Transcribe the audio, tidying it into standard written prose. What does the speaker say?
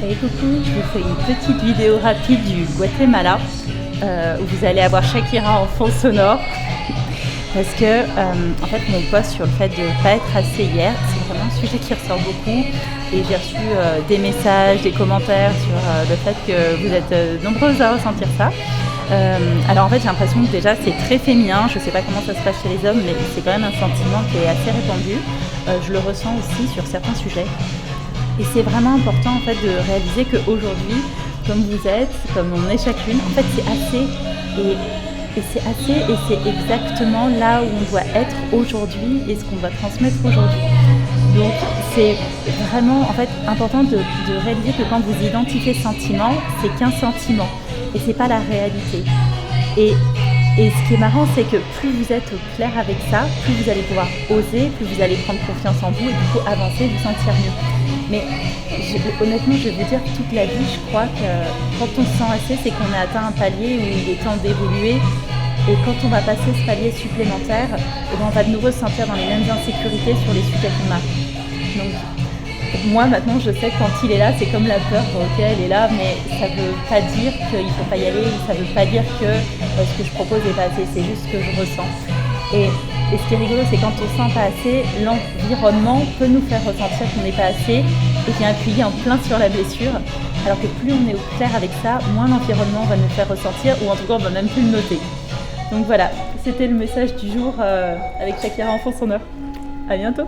Salut coucou, je vous fais une petite vidéo rapide du Guatemala où vous allez avoir Shakira en fond sonore parce que en fait mon post sur le fait de ne pas être assez hier, c'est vraiment un sujet qui ressort beaucoup et j'ai reçu des messages, des commentaires sur le fait que vous êtes nombreuses à ressentir ça. Alors en fait j'ai l'impression que déjà c'est très féminin, je ne sais pas comment ça se passe chez les hommes mais c'est quand même un sentiment qui est assez répandu. Je le ressens aussi sur certains sujets. Et c'est vraiment important en fait de réaliser qu'aujourd'hui, comme vous êtes, comme on est chacune, en fait c'est assez et c'est assez et c'est exactement là où on doit être aujourd'hui et ce qu'on doit transmettre aujourd'hui. Donc c'est vraiment en fait important de réaliser que quand vous identifiez sentiment, c'est qu'un sentiment et c'est pas la réalité. Et ce qui est marrant, c'est que plus vous êtes au clair avec ça, plus vous allez pouvoir oser, plus vous allez prendre confiance en vous et du coup avancer, vous sentir mieux. Mais honnêtement, je vais vous dire, toute la vie, je crois que quand on se sent assez, c'est qu'on a atteint un palier où il est temps d'évoluer. Et quand on va passer ce palier supplémentaire, on va de nouveau se sentir dans les mêmes insécurités sur les sujets qu'on a. Donc, moi, maintenant, je sais que quand il est là, c'est comme la peur, ok, elle est là, mais ça ne veut pas dire qu'il ne faut pas y aller, ça ne veut pas dire que ce que je propose n'est pas assez, c'est juste ce que je ressens. Et ce qui est rigolo, c'est quand on ne sent pas assez, l'environnement peut nous faire ressentir qu'on n'est pas assez et vient appuyer en plein sur la blessure. Alors que plus on est au clair avec ça, moins l'environnement va nous faire ressentir, ou en tout cas, on ne va même plus le noter. Donc voilà, c'était le message du jour avec Shakira en fond sonore. À bientôt!